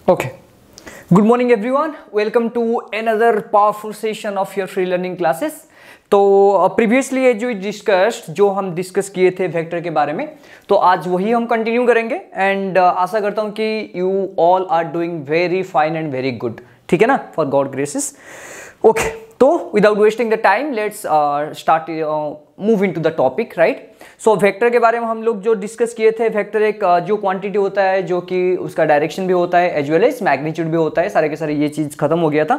Okay. Good morning everyone. Welcome to another powerful session of your free learning classes. तो previously ये जो हम discuss किए थे वेक्टर के बारे में, तो आज वही हम कंटिन्यू करेंगे एंड आशा करता हूँ कि you all are doing very fine and very good. ठीक है ना, फॉर गॉड ग्रेसेस. ओके, तो without wasting the time let's start move into the topic, right. So vector के बारे में हम लोग जो डिस्कस किए थे, वेक्टर एक जो क्वांटिटी होता है जो कि उसका डायरेक्शन भी होता है एज वेल एज मैग्नीट्यूड भी होता है, सारे के सारे ये चीज़ खत्म हो गया था.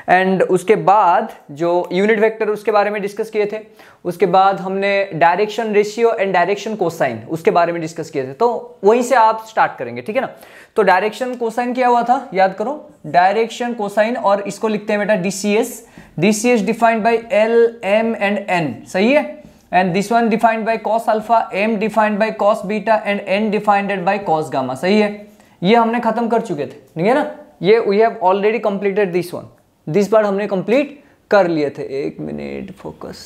एंड उसके बाद जो यूनिट वेक्टर उसके बारे में डिस्कस किए थे, उसके बाद हमने direction ratio and direction cosine उसके बारे में डिस्कस किए थे. तो वहीं से आप स्टार्ट करेंगे, ठीक है ना. तो डायरेक्शन कोसाइन क्या हुआ था, याद करो. डायरेक्शन कोसाइन, और इसको लिखते हैं बेटा DCS. DCS defined by L, M and N, सही है. And this one defined by cos alpha, m defined by cos beta and n defined by cos gamma, सही है. ये हमने खत्म कर चुके थे, ठीक है ना. ये we have already completed this one. This part हमने complete कर लिए थे. एक मिनट, फोकस.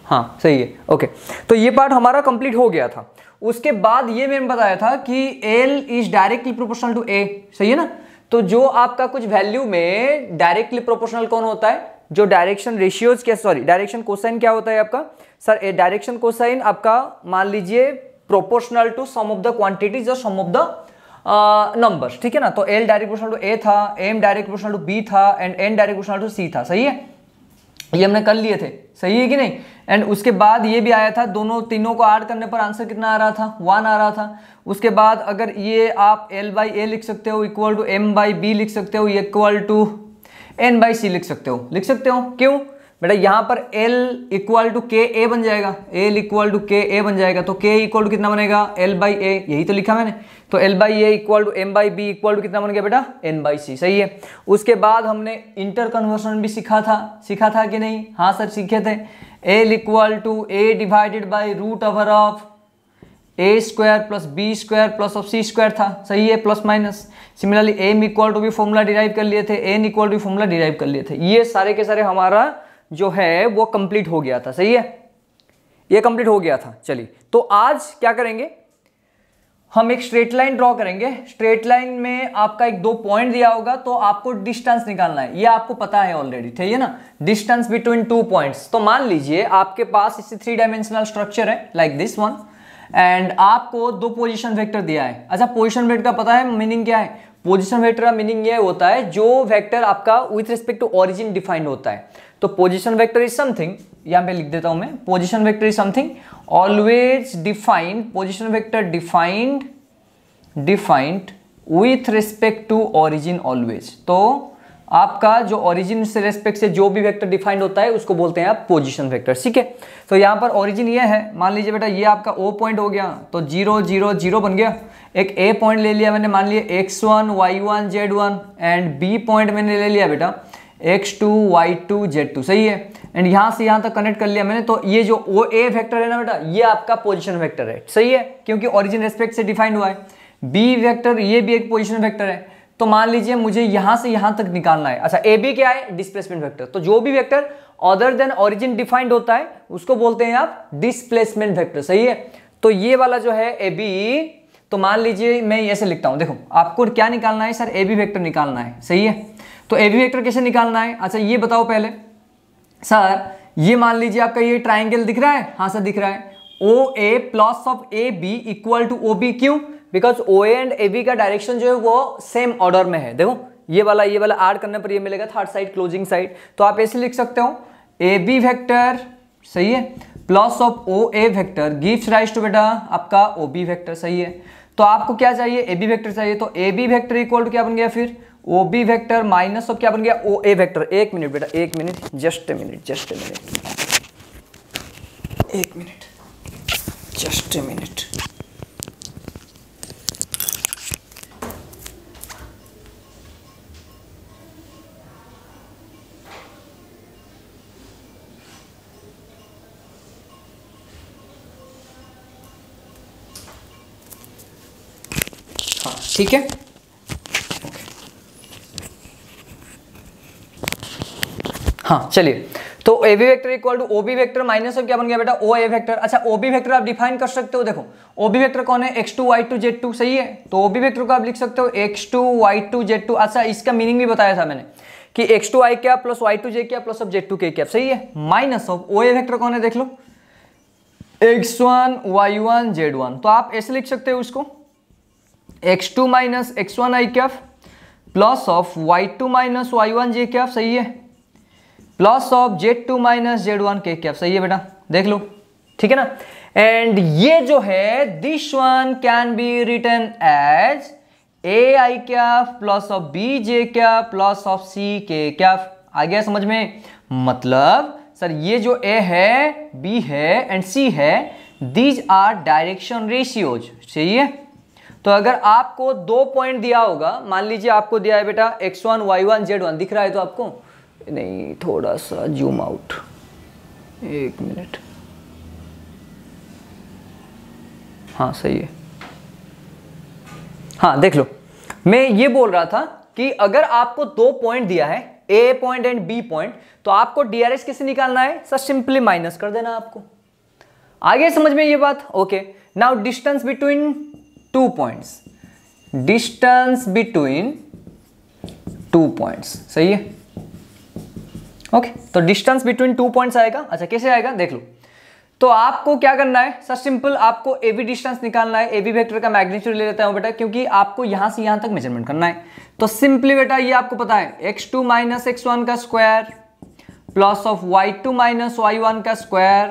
हाँ सही है. ओके, तो ये पार्ट हमारा कंप्लीट हो गया था. उसके बाद ये मैंने बताया था कि L is directly proportional to A, सही है ना. तो जो आपका कुछ वैल्यू में डायरेक्टली प्रोपोर्शनल कौन होता है, जो डायरेक्शन रेशियोज क्या, सॉरी डायरेक्शन कोसाइन क्या होता है आपका सर. डायरेक्शन कोसाइन आपका मान लीजिए proportional to sum of the quantities और सम ऑफ द नंबर्स, ठीक है ना. तो L direct proportional to A था, M direct proportional to B था and N direct proportional to C था, सही है. ये हमने कर लिए थे, सही है कि नहीं. एंड उसके बाद ये भी आया था, दोनों तीनों को ऐड करने पर आंसर कितना आ रहा था, 1 आ रहा था. उसके बाद अगर ये आप एल बाई ए लिख सकते हो equal to M by B लिख सकते हो equal to N by C लिख सकते हो, लिख सकते हो. क्यों बेटा, यहां पर L इक्वल टू के ए बन जाएगा, L इक्वल टू के ए बन जाएगा. तो K इक्वल टू कितना बनेगा, L बाई ए, यही तो लिखा मैंने. तो L by A equal to M by B equal to कितना बन गया बेटा, N बाई सी, सही है. उसके बाद हमने इंटर कन्वर्सन भी सीखा था कि नहीं. हाँ सर सीखे थे. L equal to A divided by root over of A square plus B square plus of C square था, सही है, plus minus. Similarly M equal to भी फॉर्मूला डिराइव कर लिए थे, N equal to formula derive कर लिए थे. ये सारे के सारे हमारा जो है वो कंप्लीट हो गया था, सही है. ये कंप्लीट हो गया था. चलिए, तो आज क्या करेंगे, हम एक स्ट्रेट लाइन ड्रॉ करेंगे. स्ट्रेट लाइन में आपका एक 2 पॉइंट दिया होगा, तो आपको डिस्टेंस निकालना है. ये आपको पता है ऑलरेडी, ठीक है ना, डिस्टेंस बिटवीन 2 पॉइंट्स. तो मान लीजिए आपके पास इसे 3 डायमेंशनल स्ट्रक्चर है लाइक दिस वन, एंड आपको 2 पोजीशन वेक्टर दिया है. अच्छा, पोजीशन वेक्टर का पता है मीनिंग क्या है. पोजीशन वेक्टर का मीनिंग ये होता है जो वेक्टर आपका with respect to origin defined होता है. तो पोजीशन वेक्टर इज समथिंग, यहां पे लिख देता हूं मैं, position vector is something always defined, position vector defined with respect to origin always. तो आपका जो ओरिजिन से रेस्पेक्ट से जो भी वेक्टर डिफाइंड होता है उसको बोलते हैं आप पोजीशन वेक्टर, ठीक है. तो यहाँ पर ओरिजिन ये है, मान लीजिए बेटा ये आपका O पॉइंट हो गया, तो 0 0 0 बन गया. एक A पॉइंट ले लिया मैंने, मान लिया x1 y1 z1, and B point मैंने ले लिया बेटा x2 y2 z2, सही है. एंड यहाँ से यहाँ तक कनेक्ट कर लिया मैंने. तो ये जो OA वेक्टर है ना बेटा, ये आपका पोजिशन वेक्टर है, सही है, क्योंकि ओरिजिन रेस्पेक्ट से डिफाइंड हुआ है. B वेक्टर ये भी एक पोजिशन वेक्टर है. तो मान लीजिए मुझे यहां से यहां तक निकालना है. अच्छा, ए बी क्या है, डिस्प्लेसमेंट वेक्टर. तो जो भी vector other than origin defined होता है उसको बोलते हैं आप डिस्प्लेसमेंट वेक्टर, सही है. तो ये वाला जो है ए बी, तो मान लीजिए मैं ऐसे लिखता हूं, देखो आपको क्या निकालना है सर, ए बी वेक्टर निकालना है, सही है. तो ए बी वेक्टर कैसे निकालना है. अच्छा ये बताओ पहले सर, ये मान लीजिए आपका ये ट्राइंगल दिख रहा है. हाँ सर दिख रहा है. O A plus of A B equal to O B. क्यों, because O and A B का डायरेक्शन जो है वो सेम ऑर्डर में है. देखो ये वाला ऐड करने पर ये मिलेगा थर्ड साइड क्लोजिंग साइड. तो आप ऐसे लिख सकते हो ए बी वेक्टर, सही है, plus of O A vector gives rise to बेटा आपका ओ बी वेक्टर, सही है. तो आपको क्या चाहिए, ए बी वेक्टर चाहिए. तो A B vector equal to क्या बन गया फिर, O B vector minus of क्या बन गया, ओ ए वेक्टर. एक मिनट बेटा, एक minute, just a minute, just a minute. ठीक है, हाँ चलिए. तो A B vector equal to O B vector minus of क्या बन गया बेटा, ओ ए वेक्टर। अच्छा ओ बी वेक्टर आप डिफाइन कर सकते हो, देखो ओ बी वेक्टर कौन है, x2 y2 z2, सही है। तो ओ बी वेक्टर को आप लिख सकते हो x2 y2 z2। अच्छा इसका मीनिंग भी बताया था मैंने कि x2 i क्या प्लस y2 j क्या प्लस ऑफ z2 k क्या, सही है। Minus of O A vector कौन है देख लो, x1 y1 z1। तो आप ऐसे लिख सकते हो उसको x2 माइनस x1 i क्या plus of y2 minus y1 j क्या, सही है, plus of z2 minus z1 k cap, सही है बेटा, देख लो, ठीक है ना। एंड ये जो है this one can be written as A I cap plus of B J cap plus of C K cap. आ गया समझ में, मतलब सर ये जो ए है, बी है एंड सी है, दीज आर डायरेक्शन रेशियोज, सही है। तो अगर आपको 2 पॉइंट दिया होगा, मान लीजिए आपको दिया है बेटा x1 y1 z1, दिख रहा है तो आपको, नहीं थोड़ा सा जूम आउट, 1 मिनट, हाँ सही है, हाँ देख लो। मैं ये बोल रहा था कि अगर आपको 2 पॉइंट दिया है, ए पॉइंट एंड बी पॉइंट, तो आपको डीआरएस कैसे निकालना है सर, सिंपली माइनस कर देना आपको। आगे समझ में ये बात, okay. Now distance between 2 points, distance between 2 points, सही है, ओके। तो डिस्टेंस बिटवीन 2 पॉइंट्स आएगा। अच्छा कैसे आएगा देख लो। तो आपको क्या करना है सर, सिंपल आपको ए बी डिस्टेंस निकालना है। ए बी वेक्टर का मैग्नीट्यूड ले लेता हूं बेटा, क्योंकि आपको यहां से यहां तक मेजरमेंट करना है। तो सिंपली बेटा ये आपको पता है x2 माइनस x1 का square plus of y2 minus y1 का square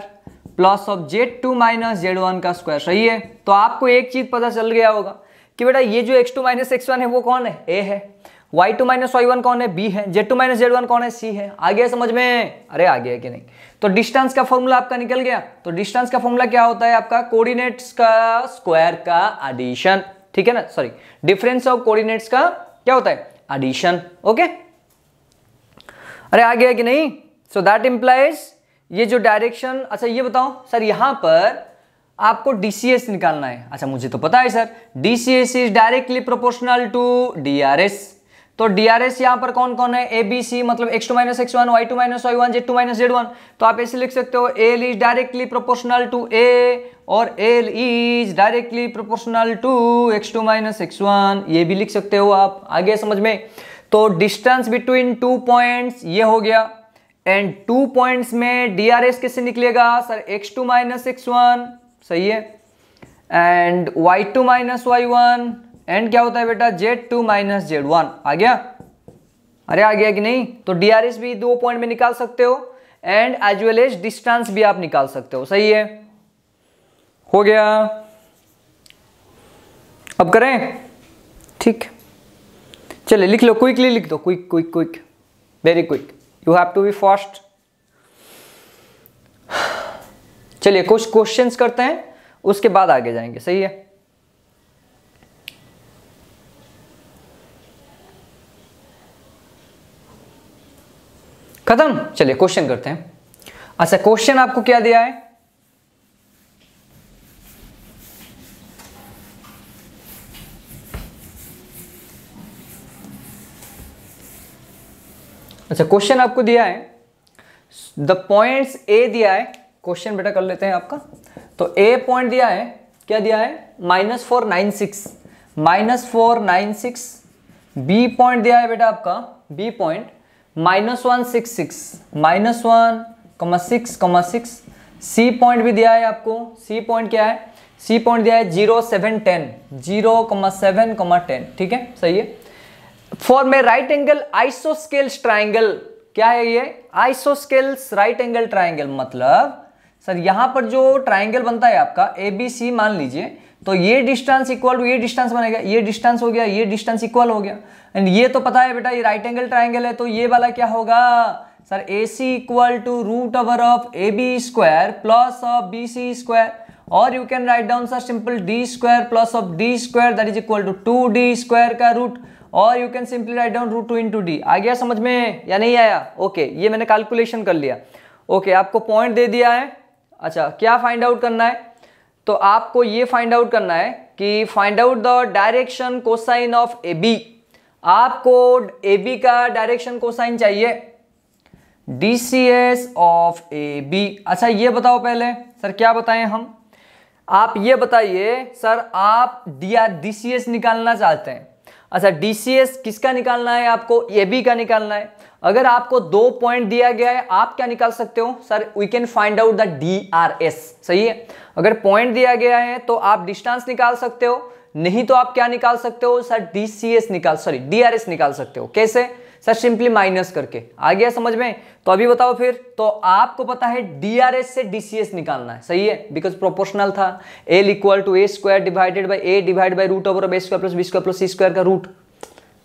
plus of z2 minus z1 का स्क्वायर, सही है। तो आपको एक चीज पता चल गया होगा कि बेटा ये जो x2 माइनस x1 है वो कौन है, a है, y2 माइनस y1 कौन है, b है, z2 माइनस z1 कौन है, c है। आ गया समझ में, अरे आ गया कि नहीं। तो डिस्टेंस का फॉर्मूला आपका निकल गया। तो डिस्टेंस का फॉर्मूला क्या होता है आपका, कोऑर्डिनेट्स का स्क्वायर का एडिशन, ठीक है ना, सॉरी डिफरेंस ऑफ कोऑर्डिनेट्स का क्या होता है, एडिशन, ओके। अरे आ गया कि नहीं। सो दैट इंप्लाइज ये जो डायरेक्शन, अच्छा ये बताओ सर यहां पर आपको डीसीएस निकालना है। अच्छा मुझे तो पता है sir, DCS is directly proportional to DRS. तो डीआरएस यहां पर कौन कौन है, ए बी सी, मतलब x2 minus x1 y2 minus y1 z2 minus z1। तो आप ऐसे लिख सकते हो L is directly proportional to A और L is directly proportional to x2 minus x1, ये भी लिख सकते हो आप। आगे समझ में। तो डिस्टेंस बिटवीन 2 पॉइंट्स ये हो गया, एंड 2 पॉइंट्स में डीआरएस कैसे निकलेगा सर, x2 माइनस x1, सही है, and y2 minus y1, and क्या होता है बेटा z2 माइनस z1। आ गया, अरे आ गया कि नहीं। तो डीआरएस भी 2 पॉइंट में निकाल सकते हो and as well as distance भी आप निकाल सकते हो, सही है, हो गया। अब करें, ठीक, चलिए लिख लो, क्विकली लिख दो, quick quick quick, very quick, you have to be fast. चलिए कुछ क्वेश्चंस करते हैं, उसके बाद आगे जाएंगे, सही है। खत्म, चलिए क्वेश्चन करते हैं। अच्छा क्वेश्चन आपको क्या दिया है, अच्छा क्वेश्चन आपको दिया है, द पॉइंट्स ए दिया है। क्वेश्चन बेटा कर लेते हैं आपका। तो ए पॉइंट दिया है, क्या दिया है, -496, -496। बी पॉइंट दिया है बेटा आपका, बी पॉइंट -166, -1,6,6। सी पॉइंट भी दिया है आपको, सी पॉइंट क्या है, सी पॉइंट दिया है 0,710, 0,7,10, ठीक है, सही है। फॉर्म ए राइट एंगल आइसोस्केल्स ट्राइंगल, क्या है ये, आइसोस्केल्स राइट एंगल ट्राइंगल, मतलब सर यहां पर जो ट्राइंगल बनता है आपका ए बी सी मान लीजिए, तो ये डिस्टेंस इक्वल टू ये डिस्टेंस बनेगा, ये डिस्टेंस हो गया, ये डिस्टेंस इक्वल हो गया। एंड ये तो पता है बेटा ये राइट एंगल ट्राइंगल है, तो ये वाला क्या होगा sir, A C equal to root over of A B square plus of B C square, और you can write down sir simple D square plus of D square that is equal to 2d square का root, और you can simply write down root 2 into D. आ गया समझ में या नहीं आया, ओके। ये मैंने कैलकुलेशन कर लिया, ओके, आपको पॉइंट दे दिया है। अच्छा क्या फाइंड आउट करना है, तो आपको ये फाइंड आउट करना है कि find out the direction cosine of A B. आपको ए बी का डायरेक्शन कोसाइन चाहिए, DCS ऑफ AB। अच्छा ये बताओ पहले सर, क्या बताएं हम, आप ये बताइए सर, आप DCS निकालना चाहते हैं। अच्छा DCS किसका निकालना है आपको, AB का निकालना है। अगर आपको 2 पॉइंट दिया गया है, आप क्या निकाल सकते हो sir, we can find out the DRS। सही है, अगर पॉइंट दिया गया है तो आप डिस्टेंस निकाल सकते हो, नहीं तो आप क्या निकाल सकते हो सर, DRS निकाल सकते हो। कैसे सर, सिंपली माइनस करके। आ गया समझ में? तो अभी बताओ फिर, तो आपको पता है DRS से DCS निकालना है। सही है, बिकॉज प्रोपोर्शनल था। L equal to A square divided by A divide by root over A square plus B square plus C square का रूट।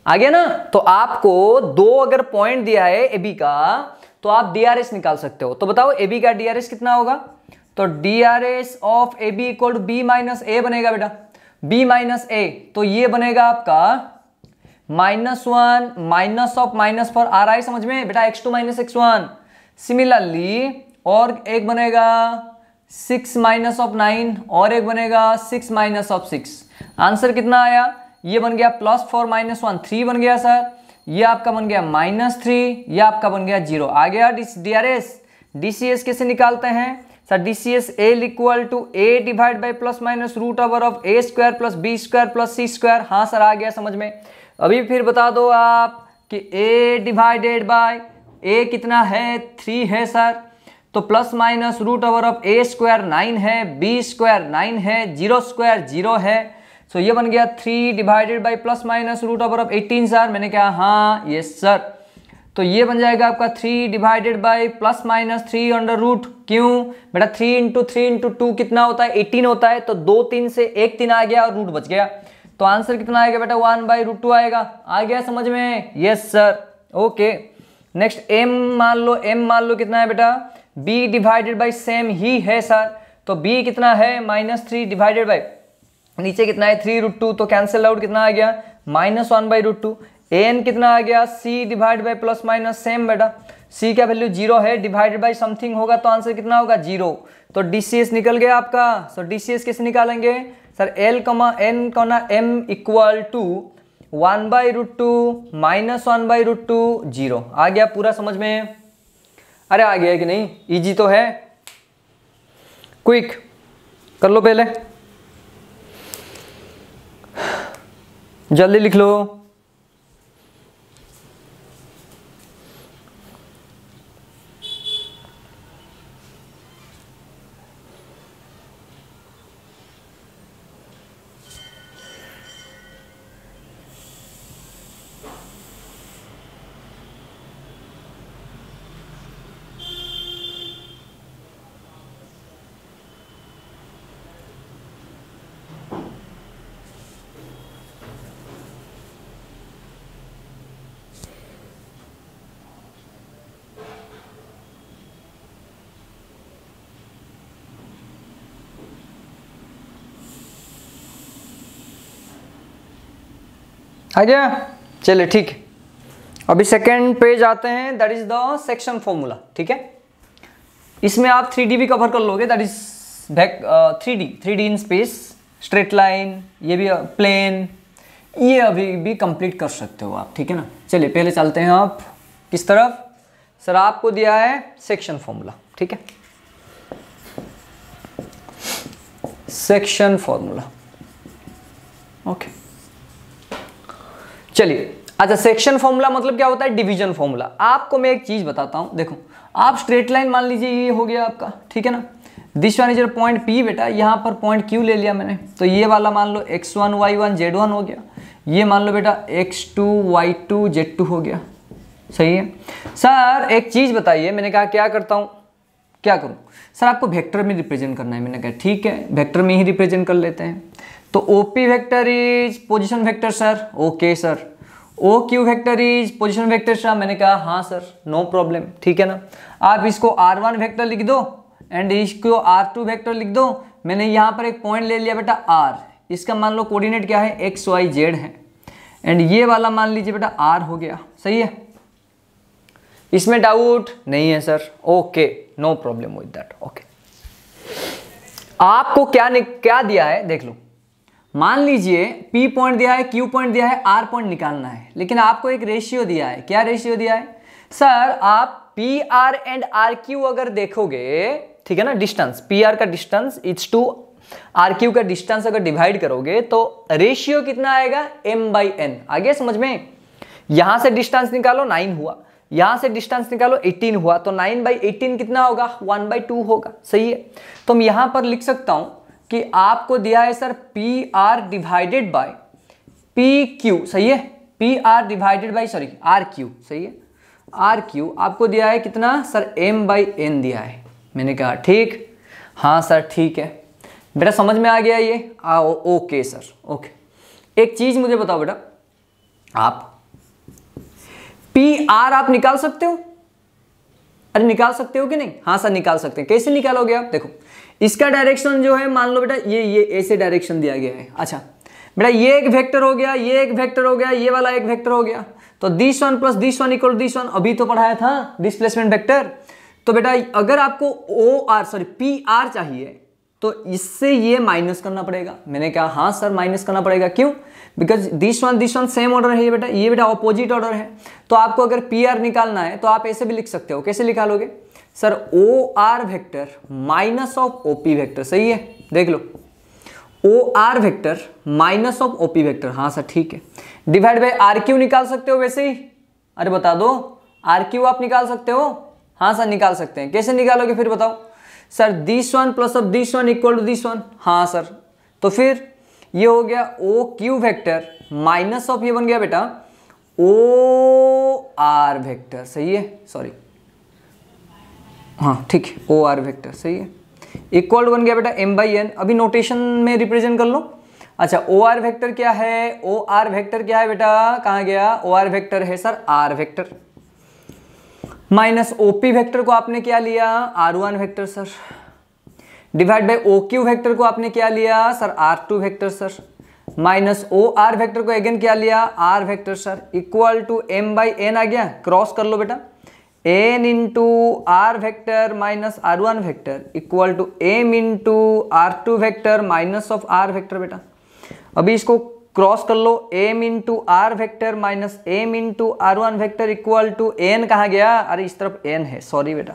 आ गया ना? तो आपको 2 अगर पॉइंट दिया है AB का, तो आप DRS निकाल सकते हो। तो बताओ AB का DRS कितना होगा, तो DRS of AB equal to B minus A बनेगा बेटा, B माइनस A। तो ये बनेगा आपका -1 माइनस ऑफ माइनस फॉर आ रहा है समझ में बेटा, x2 माइनस x1। सिमिलरली और एक बनेगा 6 माइनस ऑफ 9 और एक बनेगा 6 माइनस ऑफ 6। आंसर कितना आया, ये बन गया +4 माइनस 1 3 बन गया सर, ये आपका बन गया -3, ये आपका बन गया 0। आ गया DRS। DCS कैसे निकालते हैं sir, DCS L equal to A divide by plus minus root over of A square plus B square plus C square. हाँ सर आ गया समझ में। अभी फिर बता दो आप कि A डिवाइडेड बाय A कितना है, 3 है सर, तो plus minus root over of A square 9 है, B स्क्वायर 9 है, 0 स्क्वायर 0 है। सो ये बन गया 3 divided by plus minus root over of 18 sir. मैंने कहा हाँ यस सर। तो ये बन जाएगा आपका 3 divided by plus minus 3 under root. क्यों बेटा, 3 इंटू 3 इंटू 2 कितना होता है, 18 होता है। तो 2 3 से 1 3 आ गया और रूट बच गया। तो आंसर कितना आएगा बेटा, 1/√2 आएगा। आ गया समझ में? Yes sir. Okay next m मान लो कितना है बेटा, b डिवाइडेड बाई सेम ही है सर। तो b कितना है, -3 डिवाइडेड बाई नीचे कितना है 3√2, तो कैंसिल आउट कितना आ गया -1/√2। an कितना आ गया, c divide by plus minus same बेटा, c का वैल्यू 0 है, डिवाइडेड बाई समथिंग होगा तो आंसर कितना होगा 0। तो DCS निकल गया आपका। सो DCS कैसे निकालेंगे sir, L, N, M equal to 1/√2 -1/√2 0। आ गया पूरा समझ में? अरे आ गया कि नहीं, इजी तो है। क्विक कर लो, पहले जल्दी लिख लो। आ गया? चलिए ठीक है, अभी सेकेंड पेज आते हैं, that is the section formula. ठीक है, इसमें आप 3D भी कवर कर लोगे, that is 3D in space, straight line, ये भी प्लेन, ये अभी भी कंप्लीट कर सकते हो आप। ठीक है ना? चलिए पहले चलते हैं आप किस तरफ सर, आपको दिया है सेक्शन फॉर्मूला। ठीक है, सेक्शन फॉर्मूला। ओके चलिए। अच्छा सेक्शन फॉर्मूला मतलब क्या होता है, डिवीजन फॉर्मूला। आपको मैं एक चीज बताता हूं, देखो आप स्ट्रेट लाइन मान लीजिए ये हो गया आपका। ठीक है ना? This one is point P बेटा, यहाँ पर पॉइंट Q ले लिया मैंने, तो ये वाला मान लो x1 y1 z1 हो गया, ये मान लो बेटा x2 y2 z2 हो गया। सही है सर। एक चीज बताइए, मैंने कहा क्या करता हूँ, क्या करूँ सर, आपको वेक्टर में रिप्रेजेंट करना है। मैंने कहा ठीक है, वेक्टर में ही रिप्रेजेंट कर लेते हैं। तो OP vector is position vector sir. Okay sir. OQ vector is position vector sir. मैंने कहा हाँ सर, नो प्रॉब्लम। ठीक है ना? आप इसको R1 वेक्टर लिख दो एंड इसको R2 वेक्टर लिख दो। मैंने यहाँ पर एक पॉइंट ले लिया बेटा R, इसका मान लो कोऑर्डिनेट क्या है, x y z है, एंड ये वाला मान लीजिए बेटा R हो गया। सही है, इसमें डाउट नहीं है sir. Okay no problem with that. Okay आपको क्या दिया है देख लो, मान लीजिए P पॉइंट दिया है, Q पॉइंट दिया है, R पॉइंट निकालना है, लेकिन आपको एक रेशियो दिया है। क्या रेशियो दिया है सर आप P R and R Q अगर देखोगे, ठीक है ना, डिस्टेंस पी आर का distance it's to R Q का डिस्टेंस अगर डिवाइड करोगे तो रेशियो कितना आएगा, m/n। आगे समझ में, यहां से डिस्टेंस निकालो 9 हुआ, यहां से डिस्टेंस निकालो 18 हुआ, तो 9/18 कितना होगा, 1/2 होगा। सही है, तो मैं यहां पर लिख सकता हूं कि आपको दिया है sir P R divided by P Q. सही है, P R divided by sorry R Q. सही है, आर क्यू आपको दिया है कितना सर, m/n दिया है। मैंने कहा ठीक, हाँ सर ठीक है बेटा, समझ में आ गया ये, ओके सर ओके। एक चीज मुझे बताओ बेटा, आप पी आर आप निकाल सकते हो, अरे निकाल सकते हो कि नहीं, हाँ सर निकाल सकते हैं। कैसे निकालोगे आप, देखो इसका डायरेक्शन जो है, मान लो बेटा ये ऐसे डायरेक्शन दिया गया है। अच्छा बेटा ये एक वेक्टर हो गया, ये एक वेक्टर हो गया, ये वाला एक वेक्टर हो गया, तो this one plus this one equal this one, अभी तो पढ़ाया था डिस्प्लेसमेंट वेक्टर। तो बेटा अगर आपको O R sorry P R चाहिए तो इससे ये माइनस करना पड़ेगा। मैंने कहा हाँ सर माइनस करना पड़ेगा, क्यों, because this one same order है ये बेटा ऑपोजिट ऑर्डर है। तो आपको अगर पी आर निकालना है तो आप ऐसे भी लिख सकते हो, कैसे निकालोगे sir, O R vector minus of OP vector. सही है, देख लो O R vector minus of OP vector, हाँ सर ठीक है, डिवाइड बाय आर क्यू निकाल सकते हो वैसे ही, अरे बता दो आर क्यू आप निकाल सकते हो, हाँ सर निकाल सकते हैं। कैसे निकालोगे फिर बताओ sir, this one plus of this one equal to this one, हाँ सर, तो फिर ये हो गया O Q vector minus of ये बन गया बेटा ओ आर वेक्टर। सही है, सॉरी हाँ ठीक है, ओ आर वेक्टर सही है, इक्वल बन गया बेटा m/n। अभी नोटेशन में रिप्रेजेंट कर लो। अच्छा ओ आर वेक्टर क्या है, ओ आर वेक्टर क्या है बेटा, कहाँ गया, ओ आर वेक्टर है sir R vector, minus OP vector को आपने क्या लिया, r1 vector sir, divide by O Q vector को आपने क्या लिया sir, r2 vector sir, minus O R vector को अगेन क्या लिया, r vector sir, equal to m/n आ गया। क्रॉस कर लो बेटा, n into R vector minus r1 vector equal to m into r2 vector minus of r vector. बेटा अभी इसको क्रॉस कर लो, m into R vector minus m into r1 vector equal to n कहाँ गया, अरे इस तरफ n है, सॉरी बेटा,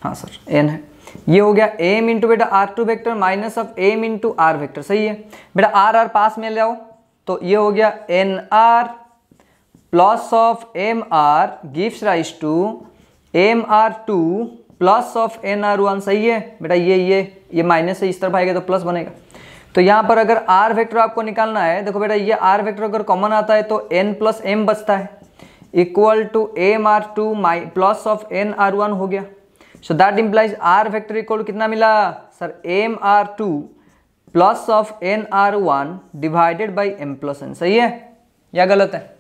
हाँ सर n है, ये हो गया m इंटू बेटा r2 vector minus of m into r vector. सही है बेटा, r पास में ले आओ, तो ये हो गया nr plus of mr gives rise to mr2 plus of nr1। सही है बेटा, ये माइनस से इस तरफ आएगा तो प्लस बनेगा। तो यहाँ पर अगर r वेक्टर आपको निकालना है, देखो बेटा ये r वेक्टर अगर कॉमन आता है तो n प्लस m बचता है, equal to mr2 plus of nr1 हो गया। सो that implies r vector equal कितना मिला sir, mr2 plus of nr1 divided by m प्लस n। सही है या गलत है,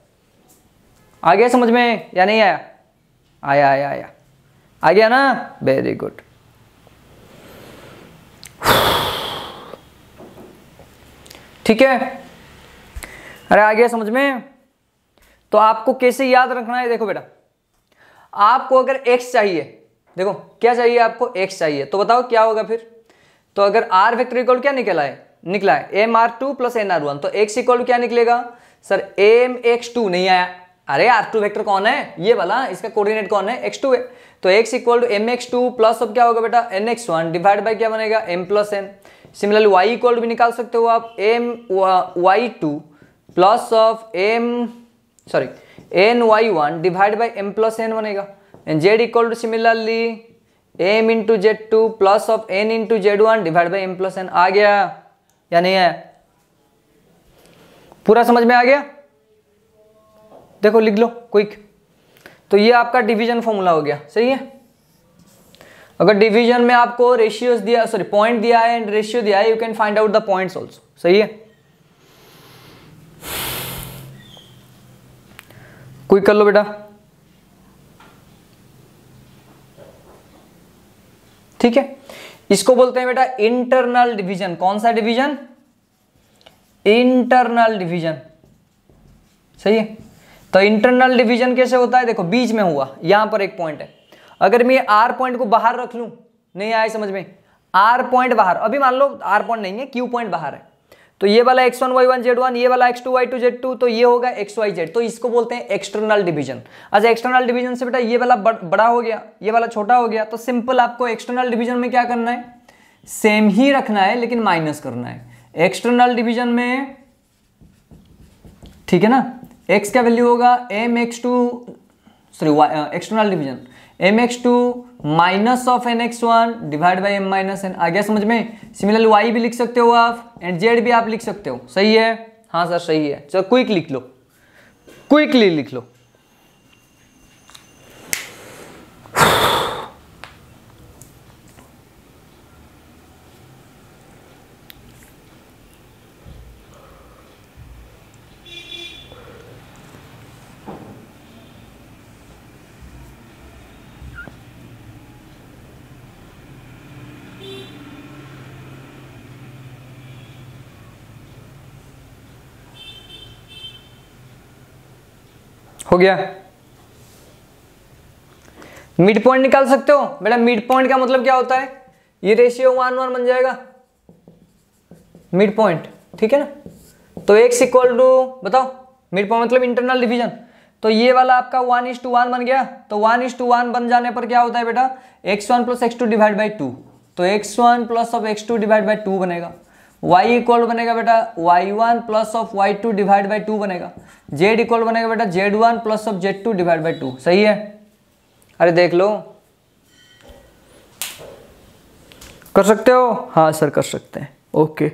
आ गया समझ में या नहीं आया, आया आ गया ना, वेरी गुड। ठीक है, अरे आ गया समझ में। तो आपको कैसे याद रखना है, देखो बेटा आपको अगर x चाहिए, देखो क्या चाहिए आपको, x चाहिए, तो बताओ क्या होगा फिर। तो अगर r वेक्टर इक्वल क्या निकला है mr2 प्लस nr1, तो x इक्वल क्या निकलेगा सर, mx2 नहीं आया, अरे r2 वेक्टर कौन है, ये वाला, इसका कोऑर्डिनेट कौन है, x2 है, तो x equal to mx2 plus अब क्या होगा बेटा nx1 डिवाइड बाई क्या बनेगा m प्लस n। सिमिलरली y इक्वल भी निकाल सकते हो आप, my2 plus of ny1 divide by m प्लस n बनेगा। And z equal two similarly m into z2 plus of n into z1 divide by m प्लस n। आ गया या नहीं आया, पूरा समझ में आ गया, देखो लिख लो क्विक। तो ये आपका डिवीजन फॉर्मूला हो गया। सही है, अगर डिवीजन में आपको रेशियोज दिया, सॉरी पॉइंट दिया है एंड रेशियो दिया है, you can find out the points also. सही है, क्विक कर लो बेटा। ठीक है, इसको बोलते हैं बेटा इंटरनल डिवीजन। कौन सा डिवीजन, इंटरनल डिवीजन। सही है, तो इंटरनल डिवीजन कैसे होता है, देखो बीच में हुआ, यहां पर एक पॉइंट है, अगर मैं आर पॉइंट को बाहर रख लूं, नहीं आया समझ में, आर पॉइंट बाहर, अभी मान लो आर पॉइंट नहीं है, क्यू पॉइंट बाहर है, तो ये वाला x1 y1 z1, ये वाला x2 y2 z2, तो ये होगा x y z। तो इसको बोलते हैं एक्सटर्नल डिवीजन। अच्छा एक्सटर्नल डिवीजन से बेटा ये वाला बड़ा हो गया, ये वाला छोटा हो गया, तो सिंपल आपको एक्सटर्नल डिवीजन में क्या करना है, सेम ही रखना है लेकिन माइनस करना है एक्सटर्नल डिवीजन में, ठीक है ना। x का वैल्यू होगा mx2, sorry external division mx2 minus of nx1 divide by m minus n। आ गया समझ में। सिमिलरली y भी लिख सकते हो आप एंड z भी आप लिख सकते हो। सही है, हाँ सर सही है। चलो क्विक लिख लो, क्विकली लिख लो। हो गया। मिड पॉइंट निकाल सकते हो बेटा। मिड पॉइंट का मतलब क्या होता है, ये रेशियो 1:1 बन जाएगा मिड पॉइंट, ठीक है ना। तो x इक्वल टू, बताओ मिड पॉइंट मतलब इंटरनल डिवीजन, तो ये वाला आपका 1:1 बन गया। तो 1:1 बन जाने पर क्या होता है बेटा, x1 plus x2 divide by 2, तो x1 plus of x2 divide by 2 बनेगा। y इक्वल बनेगा बेटा y1 plus of y2 divide by 2 बनेगा। z इक्वल बनेगा बेटा z1 plus of z2 divide by 2। सही है, अरे देख लो, कर सकते हो। हाँ सर कर सकते हैं, ओके।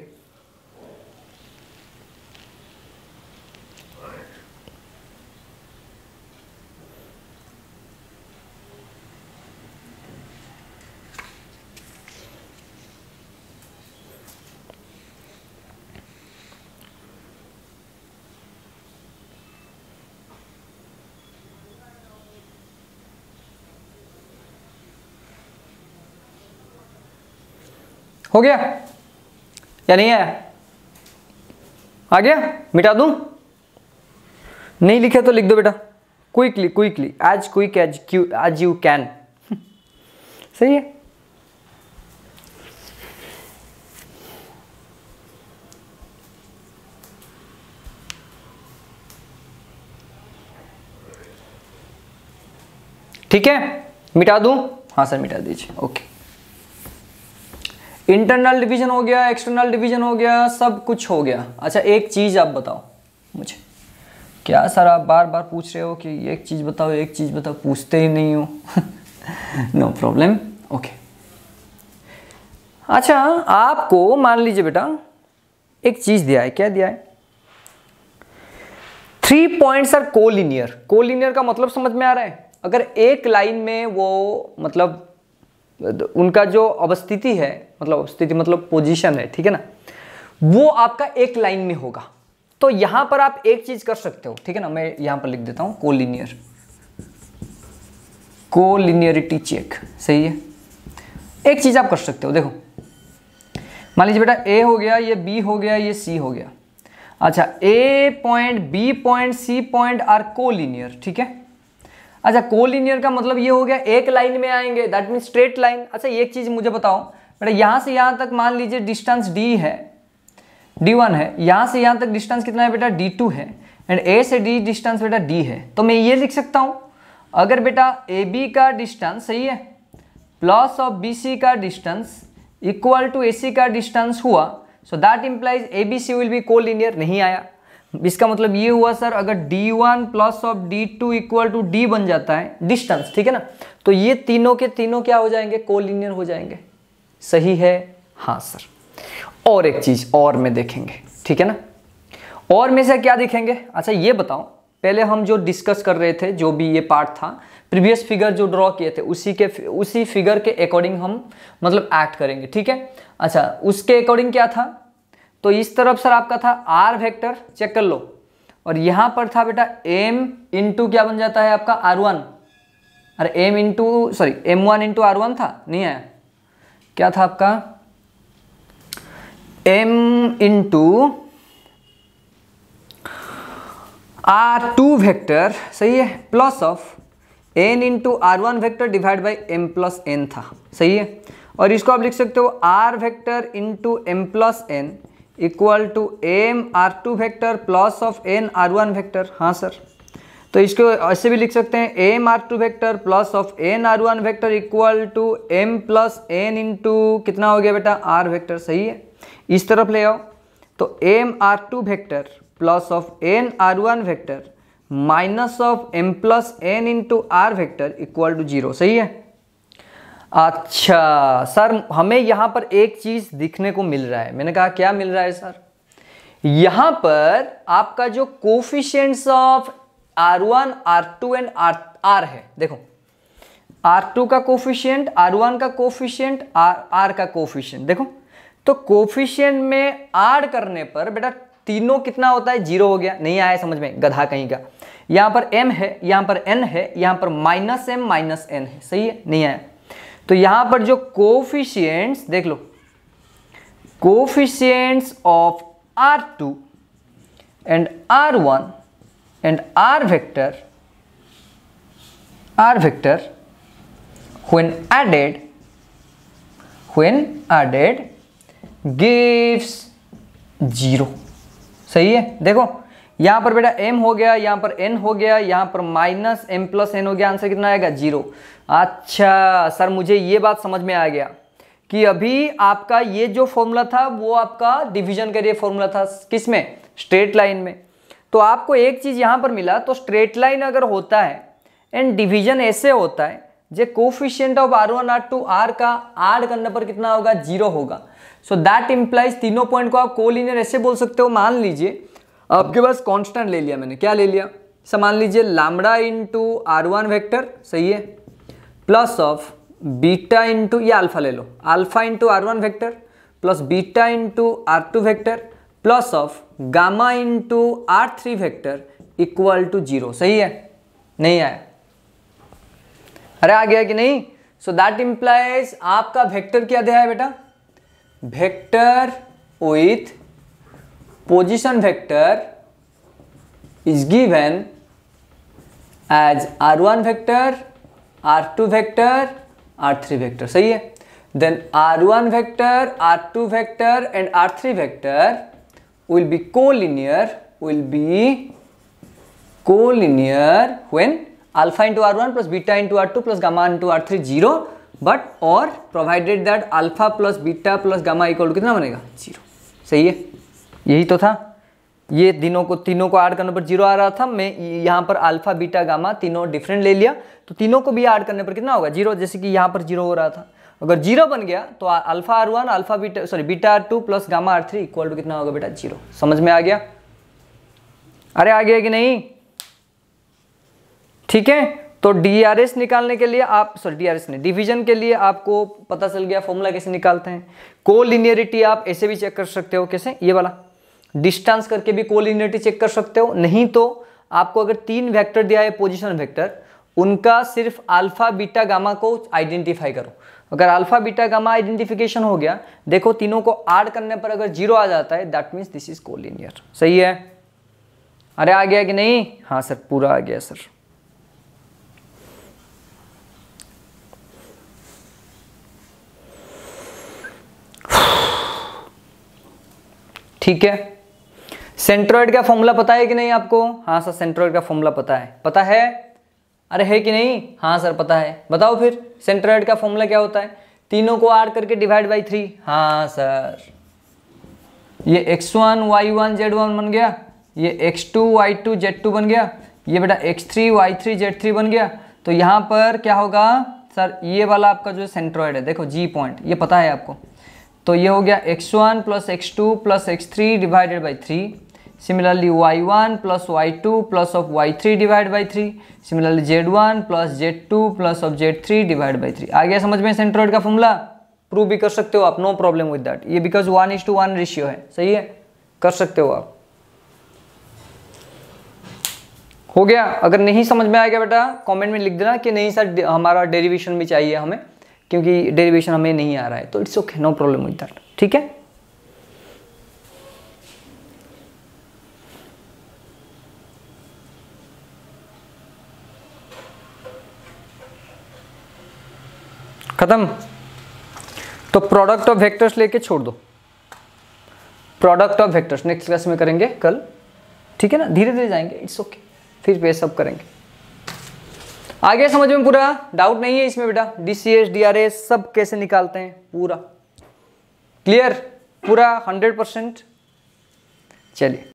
हो गया या नहीं है, आ गया, मिटा दूं, नहीं लिखे तो लिख दो बेटा, quickly quickly, as quick as you can. सही है। ठीक है, मिटा दूं, हाँ सर मिटा दीजिए, ओके। इंटरनल डिवीजन हो गया, एक्सटर्नल डिवीजन हो गया, सब कुछ हो गया। अच्छा एक चीज आप बताओ मुझे, क्या सर आप बार बार पूछ रहे हो कि एक चीज बताओ एक चीज बताओ, पूछते ही नहीं हो। No problem, okay. अच्छा आपको मान लीजिए बेटा एक चीज दिया है, क्या दिया है, 3 पॉइंट्स आर कोलिनियर। कोलिनियर का मतलब समझ में आ रहा है, अगर एक लाइन में वो मतलब उनका जो अवस्थिति है, मतलब अवस्थिति मतलब पोजीशन है, ठीक है ना, वो आपका एक लाइन में होगा। तो यहां पर आप एक चीज कर सकते हो, ठीक है ना, मैं यहां पर लिख देता हूं कोलिनियर, कोलिनियरिटी चेक। सही है, एक चीज आप कर सकते हो, देखो मान लीजिए बेटा ए हो गया, ये बी हो गया, ये सी हो गया। अच्छा A point, B point, C point are collinear, ठीक है। अच्छा कोलिनियर का मतलब ये हो गया एक लाइन में आएंगे, दैट मीन स्ट्रेट लाइन। अच्छा एक चीज मुझे बताओ बेटा, यहां से यहां तक मान लीजिए डिस्टेंस डी है, d1 है, यहां से यहां तक डिस्टेंस कितना है बेटा, d2 है, एंड a से d डिस्टेंस बेटा d है। तो मैं ये लिख सकता हूं, अगर बेटा AB का डिस्टेंस सही है प्लस ऑफ BC का डिस्टेंस इक्वल टू AC का डिस्टेंस हुआ, so that implies ABC will be collinear. नहीं आया, इसका मतलब ये हुआ सर अगर d1 plus of d2 equal to d बन जाता है डिस्टेंस, ठीक है ना, तो ये तीनों के तीनों क्या हो जाएंगे, कोलिनियर हो जाएंगे। सही है, हाँ सर। और एक चीज और में देखेंगे, ठीक है ना, और में से क्या देखेंगे। अच्छा ये बताओ, पहले हम जो डिस्कस कर रहे थे, जो भी ये पार्ट था, प्रीवियस फिगर जो ड्रॉ किए थे उसी फिगर के अकॉर्डिंग हम मतलब एक्ट करेंगे, ठीक है। अच्छा उसके अकॉर्डिंग क्या था, तो इस तरफ सर आपका था आर वेक्टर, चेक कर लो, और यहां पर था बेटा m इंटू क्या बन जाता है आपका r1, अरे m into sorry m1 into r1 था, नहीं आया, क्या था आपका m इंटू r2 वेक्टर, सही है, plus of n into r1 vector divide by m प्लस n था। सही है, और इसको आप लिख सकते हो r वेक्टर इंटू m प्लस n equal to M R2 vector plus of N R1 vector. हाँ सर, तो इसको ऐसे भी लिख सकते हैं M R2 vector plus of N R1 vector equal to M plus N into कितना हो गया बेटा R वेक्टर। सही है, इस तरफ ले आओ तो M R2 vector plus of N R1 vector minus of M plus N into R vector equal to 0। सही है। अच्छा सर, हमें यहां पर एक चीज दिखने को मिल रहा है। मैंने कहा क्या मिल रहा है सर? यहां पर आपका जो coefficients of R1, R2 and R है, देखो R2 का कोफिशिएंट, R1 का कोफिशिएंट, R का कोफिशिएंट। देखो तो कोफिशिएंट में ऐड करने पर बेटा तीनों कितना होता है? 0 हो गया। नहीं आया समझ में, गधा कहीं का। यहां पर m है, यहां पर n है, यहां पर माइनस m माइनस n है। सही है, नहीं आया। तो यहां पर जो कोफिशिएंट्स देख लो, coefficients of R2 and R1 and R vector when added gives 0। सही है। देखो यहां पर बेटा m हो गया, यहां पर n हो गया, यहां पर माइनस m प्लस n हो गया। आंसर कितना आएगा? 0। अच्छा सर, मुझे ये बात समझ में आ गया कि अभी आपका ये जो फॉर्मूला था वो आपका डिवीजन के लिए फॉर्मूला था। किसमें? स्ट्रेट लाइन में। तो आपको एक चीज यहां पर मिला, तो स्ट्रेट लाइन अगर होता है एंड डिवीजन ऐसे होता है, जो coefficient of R1 R2 R का ऐड करने पर कितना होगा? 0 होगा। सो दैट इंप्लाइज तीनों पॉइंट को आप कोलिनियर ऐसे बोल सकते हो। मान लीजिए आपके पास कांस्टेंट ले लिया मैंने, क्या ले लिया? मान लीजिए लैम्बडा इंटू R1 वेक्टर, सही है, प्लस ऑफ बीटा इंटू, ये अल्फा ले लो, alpha into R1 vector plus beta into R2 vector plus of gamma into R3 vector equal to 0। सही है, नहीं आया? अरे आ गया कि नहीं? सो दैट इंप्लाइज आपका वेक्टर क्या दिया है बेटा? Vector with position vector is given as R1 vector, R2 vector, R3 vector. सही है। Then R1 vector, R2 vector and R3 vector will be collinear when alpha into R1 plus beta into R2 plus gamma into R3 0, but or provided that alpha plus beta plus gamma equal to कितना बनेगा? 0। सही है, यही तो था। ये तीनों को ऐड करने पर 0 आ रहा था। मैं यहाँ पर अल्फा बीटा गामा तीनों डिफरेंट ले लिया, तो तीनों को भी ऐड करने पर कितना होगा? 0। जैसे कि यहाँ पर 0 हो रहा था, अगर 0 बन गया तो alpha R1 alpha beta beta R2 plus gamma R3 equal to कितना होगा बेटा? 0। समझ में आ गया? अरे आ गया कि नहीं? ठीक है। तो DRS निकालने के लिए आप DRS नहीं, डिवीजन के लिए आपको पता चल गया फॉर्मूला कैसे निकालते हैं। कोलिनियरिटी आप ऐसे भी चेक कर सकते हो। कैसे? ये वाला डिस्टेंस करके भी कोलिनियरिटी चेक कर सकते हो। नहीं तो आपको अगर 3 वेक्टर दिया है पोजीशन वेक्टर, उनका सिर्फ अल्फा बीटा गामा को आइडेंटिफाई करो। अगर अल्फा बीटा गामा आइडेंटिफिकेशन हो गया, देखो तीनों को ऐड करने पर अगर 0 आ जाता है, that means this is collinear. सही है। अरे आ गया कि नहीं? हाँ सर, पूरा आ गया सर। ठीक है। सेंट्रोइड का फॉर्मूला पता है कि नहीं आपको? हाँ सर, सेंट्रोइड का फॉर्मूला पता है। पता है? अरे है कि नहीं? हाँ सर पता है। बताओ फिर सेंट्रोइड का फॉर्मूला क्या होता है? तीनों को ऐड करके डिवाइड बाई 3। हाँ सर, ये x1 y1 z1 बन गया, ये x2 y2 z2 बन गया, ये बेटा x3 y3 z3 बन गया। तो यहाँ पर क्या होगा सर? ये वाला आपका जो सेंट्रोइड है, देखो G पॉइंट, ये पता है आपको। तो ये हो गया x1 plus x2 plus x3 divided by 3। Similarly y1 plus y2 plus of y3 divide by 3। Similarly z1 plus z2 plus of z3 divide by 3। आ गया समझ में सेंट्रोइड का फॉर्मूला? प्रूव भी कर सकते हो आप, नो प्रॉब्लम विद दैट। ये बिकॉज 1:1 रेशियो है। सही है, कर सकते हो आप। हो गया। अगर नहीं समझ में आएगा बेटा कमेंट में लिख देना कि नहीं सर हमारा डेरिवेशन भी चाहिए हमें, क्योंकि डेरिवेशन हमें नहीं आ रहा है। तो it's okay, no problem with that. ठीक है। खत्म। तो प्रोडक्ट ऑफ वेक्टर्स लेके छोड़ दो। Product of vectors next class में करेंगे कल, ठीक है ना, धीरे धीरे जाएंगे, इट्स ओके, फिर पे सब करेंगे। आगे समझ में पूरा डाउट नहीं है इसमें बेटा? DCS DRS सब कैसे निकालते हैं पूरा क्लियर, पूरा 100%। चलिए